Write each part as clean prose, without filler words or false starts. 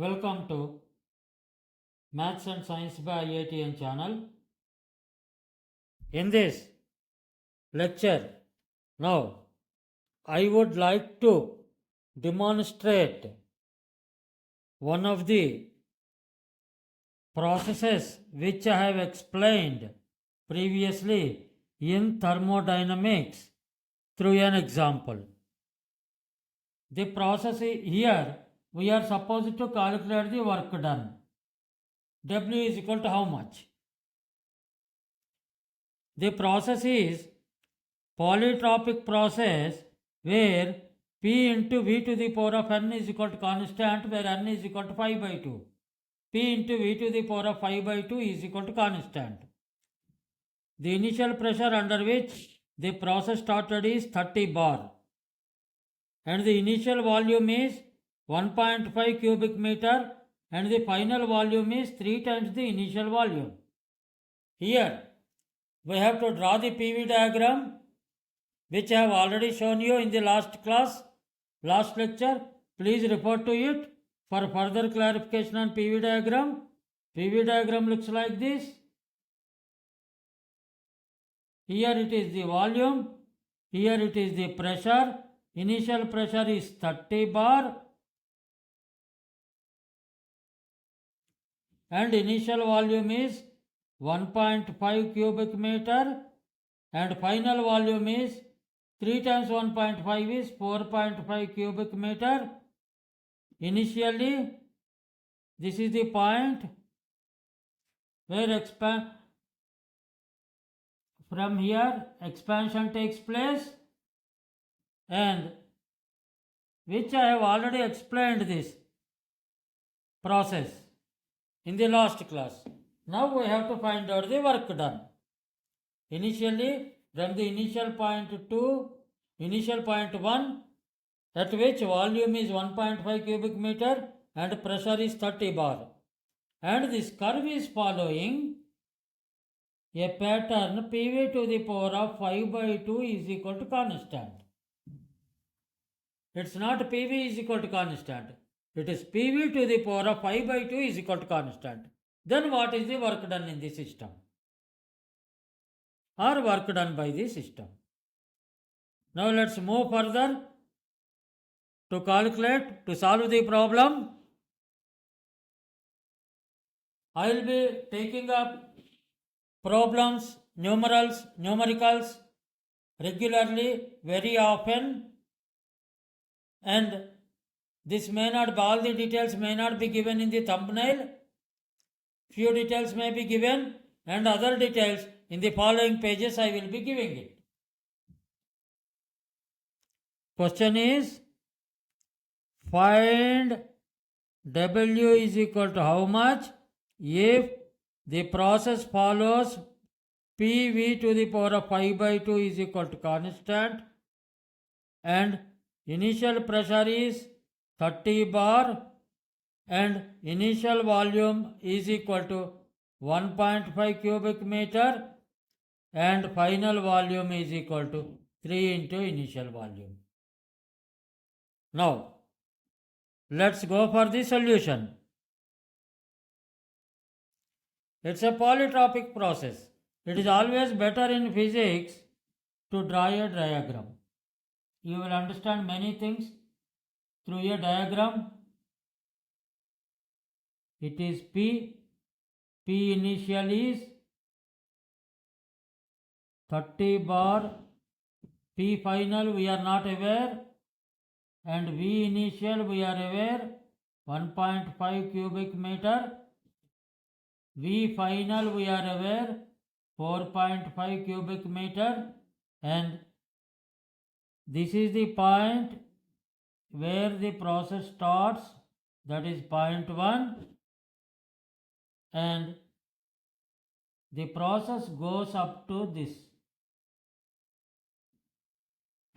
Welcome to Maths and Science by IITian channel. In this lecture, now I would like to demonstrate one of the processes which I have explained previously in thermodynamics through an example. The process here we are supposed to calculate the work done. W is equal to how much? The process is polytropic process where P into V to the power of n is equal to constant, where n is equal to 5 by 2. P into V to the power of 5 by 2 is equal to constant. The initial pressure under which the process started is 30 bar and the initial volume is 1.5 cubic meter and the final volume is 3 times the initial volume. Here we have to draw the PV diagram which I have already shown you in the last class, last lecture. Please refer to it for further clarification on PV diagram. PV diagram looks like this. Here it is the volume, here it is the pressure. Initial pressure is 30 bar and initial volume is 1.5 cubic meter and final volume is 3 times 1.5 is 4.5 cubic meter. Initially, this is the point where from here expansion takes place, and which I have already explained this process in the last class. Now we have to find out the work done. Initially, from the initial point to initial point 1, at which volume is 1.5 cubic meter and pressure is 30 bar. And this curve is following a pattern PV to the power of 5 by 2 is equal to constant. It's not PV is equal to constant. It is PV to the power of 5 by 2 is equal to constant. Then what is the work done in the system? Or work done by the system. Now let's move further to calculate, to solve the problem. I will be taking up problems, numericals regularly, very often, and this may not be, all the details may not be given in the thumbnail. Few details may be given and other details in the following pages I will be giving it. Question is, find W is equal to how much if the process follows PV to the power of 5 by 2 is equal to constant and initial pressure is 30 bar and initial volume is equal to 1.5 cubic meter and final volume is equal to 3 into initial volume. Now, let's go for the solution. It's a polytropic process. It is always better in physics to draw a diagram. You will understand many things through a diagram. It is P initial is 30 bar, P final we are not aware, and V initial we are aware 1.5 cubic meter, V final we are aware 4.5 cubic meter, and this is the point where the process starts, that is point 1, and the process goes up to this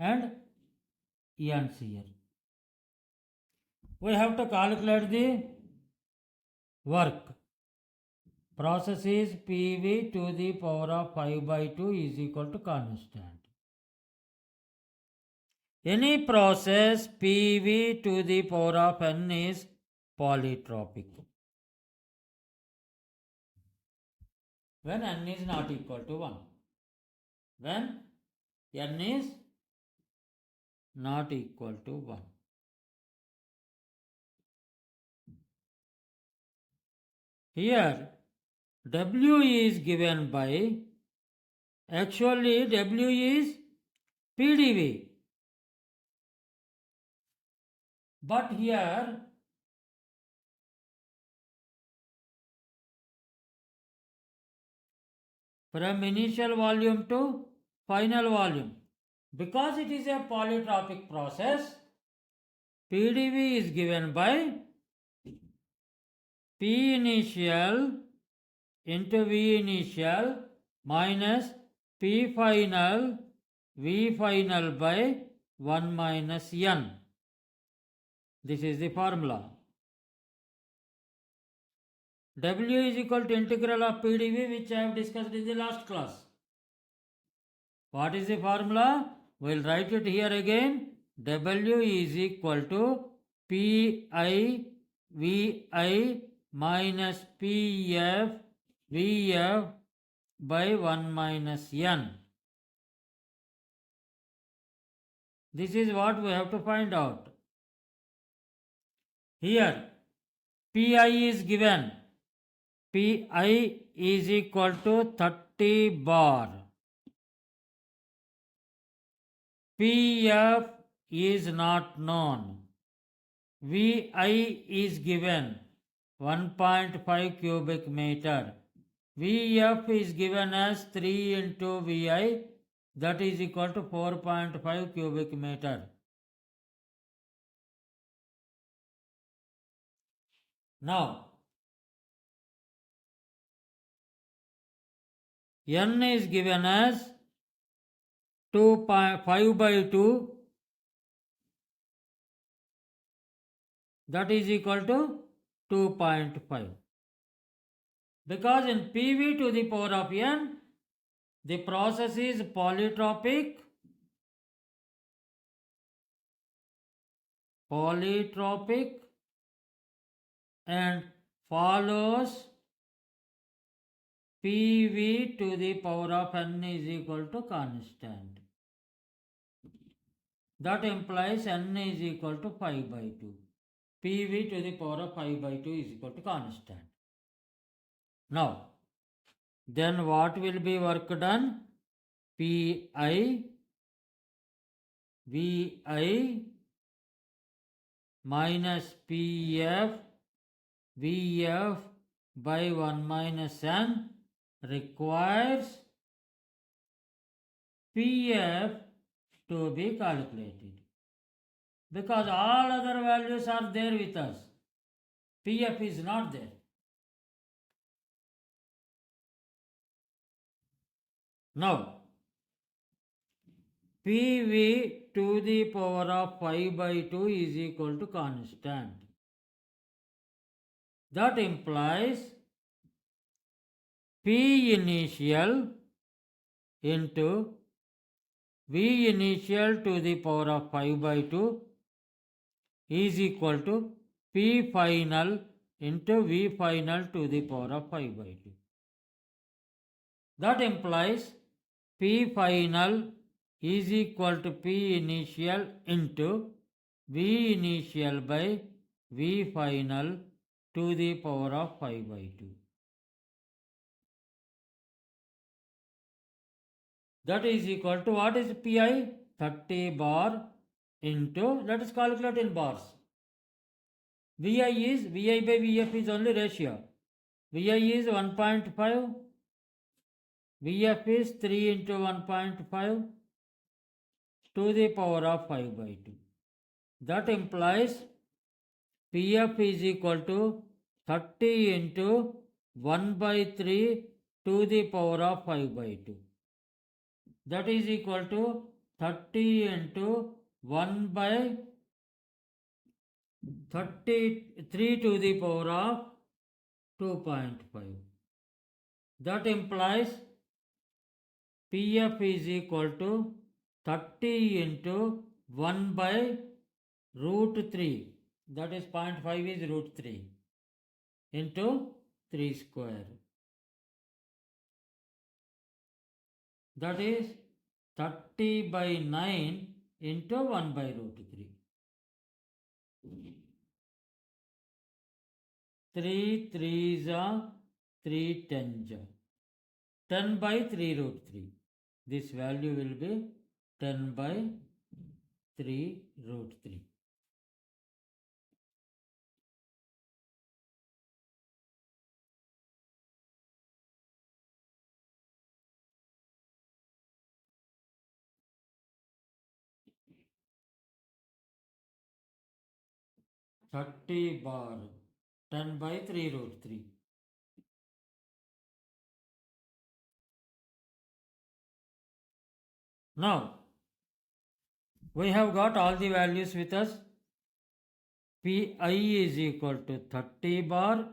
and ends here. We have to calculate the work. Process is PV to the power of 5 by 2 is equal to constant. Any process PV to the power of n is polytropic. When n is not equal to 1. When n is not equal to 1. Here W is given by, actually W is PDV. But here from initial volume to final volume, because it is a polytropic process, PDV is given by P initial into V initial minus P final V final by 1 minus N. This is the formula. W is equal to integral of PDV, which I have discussed in the last class. What is the formula? We will write it here again. W is equal to Pi Vi minus Pf Vf by 1 minus N. This is what we have to find out. Here Pi is given. Pi is equal to 30 bar. Pf is not known. Vi is given 1.5 cubic meter. Vf is given as 3 into Vi, that is equal to 4.5 cubic meter. Now N is given as 5 by 2, that is equal to 2.5. Because in PV to the power of N, the process is polytropic, and follows PV to the power of N is equal to constant. That implies N is equal to 5 by 2. PV to the power of 5 by 2 is equal to constant. Now, then what will be work done? Pi Vi minus Pf Vf by 1 minus N requires Pf to be calculated, because all other values are there with us. Pf is not there. Now, Pv to the power of 5 by 2 is equal to constant. That implies P initial into V initial to the power of 5 by 2 is equal to P final into V final to the power of 5 by 2. That implies P final is equal to P initial into V initial by V final to the power of 5 by 2. That is equal to, what is Pi? 30 bar into, let us calculate in bars. Vi by Vf is only ratio. Vi is 1.5, Vf is 3 into 1.5 to the power of 5 by 2. That implies Pf is equal to 30 into 1 by 3 to the power of 5 by 2. That is equal to 30 into 1 by 33 to the power of 2.5. That implies Pf is equal to 30 into 1 by root 3. that is 0.5 is root 3 into 3 square. That is 30 by 9 into 1 by root 3. 3 3s are 3 10s. 10 by 3 root 3. This value will be 10 by 3 root 3. bar 10 by 3 root 3. Now, we have got all the values with us. Pi is equal to 30 bar,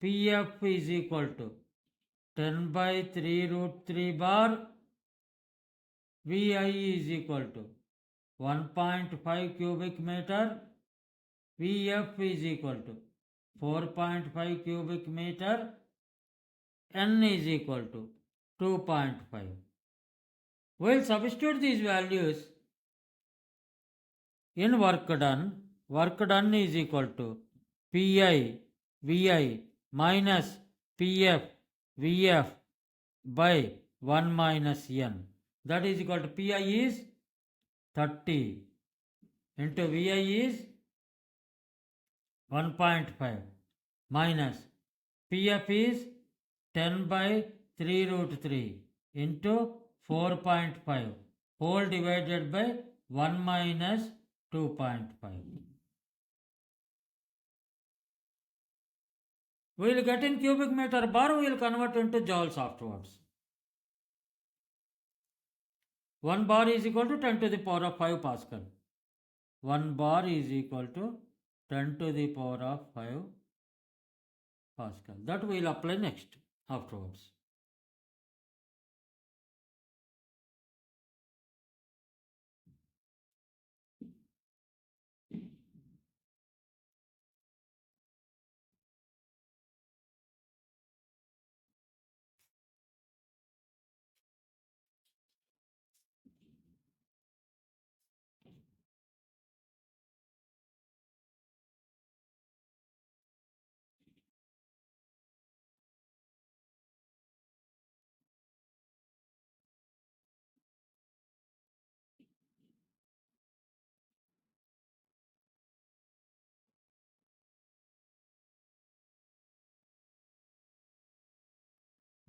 Pf is equal to 10 by 3 root 3 bar, Vi is equal to 1.5 cubic meter, Vf is equal to 4.5 cubic meter, N is equal to 2.5. We'll substitute these values in work done. Work done is equal to Pi Vi minus Pf Vf by 1 minus N. That is equal to Pi is 30 into Vi is 1.5 minus Pf is 10 by 3 root 3 into 4.5 whole divided by 1 minus 2.5. We will get in cubic meter bar, we will convert into joules afterwards. 1 bar is equal to 10 to the power of 5 Pascal. 1 bar is equal to 10 to the power of 5 Pascal. That we will apply next afterwards.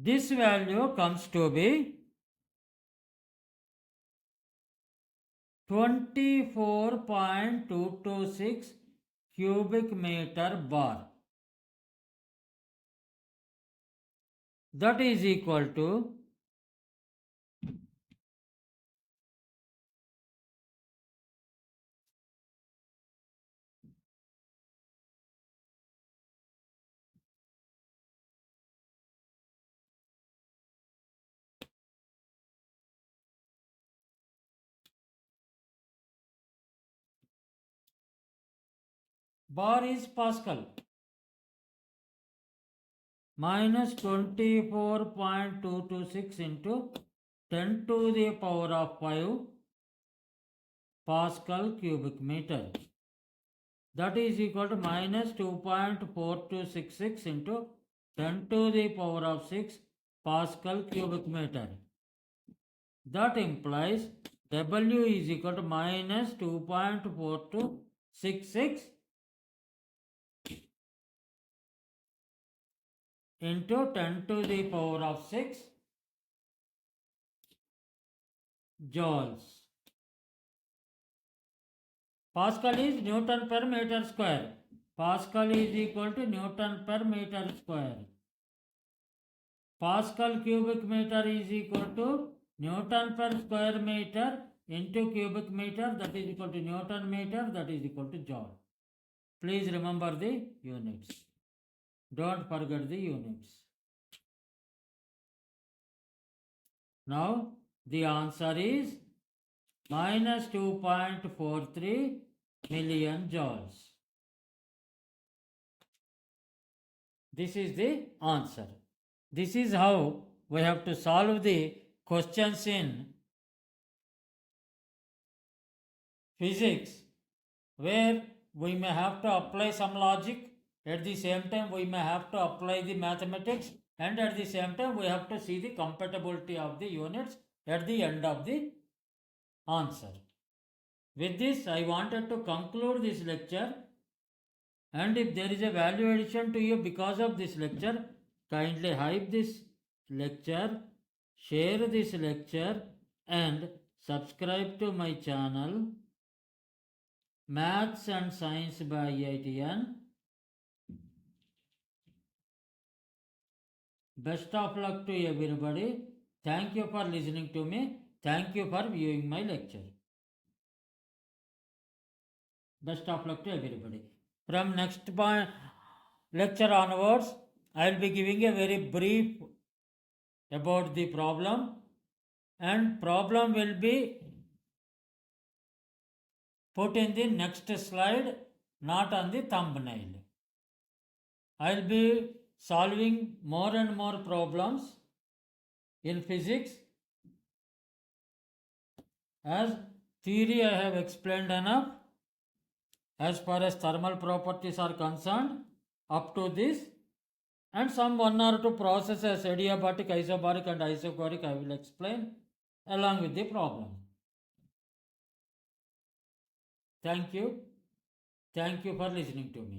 This value comes to be 24.226 cubic meter bar. That is equal to bar is Pascal minus 24.226 into 10 to the power of 5 Pascal cubic meter. That is equal to minus 2.4266 into 10 to the power of 6 Pascal cubic meter. That implies W is equal to minus 2.4266 into 10 to the power of 6 joules. Pascal is Newton per meter square. Pascal is equal to Newton per meter square. Pascal cubic meter is equal to Newton per square meter into cubic meter, that is equal to Newton meter, that is equal to joule. Please remember the units. Don't forget the units. Now the answer is minus 2.43 million joules. This is the answer. This is how we have to solve the questions in physics, where we may have to apply some logic, at the same time we may have to apply the mathematics, and at the same time we have to see the compatibility of the units at the end of the answer. With this, I wanted to conclude this lecture, and if there is a value addition to you because of this lecture, kindly hype this lecture, share this lecture, and subscribe to my channel Maths and Science by IITian. Best of luck to everybody. Thank you for listening to me. Thank you for viewing my lecture. Best of luck to everybody. From next lecture onwards, I will be giving a very brief about the problem, and problem will be put in the next slide, not on the thumbnail. I will be solving more and more problems in physics. As theory I have explained enough. As far as thermal properties are concerned, up to this, and some one or two processes, adiabatic, isobaric and isochoric, I will explain along with the problem. Thank you. Thank you for listening to me.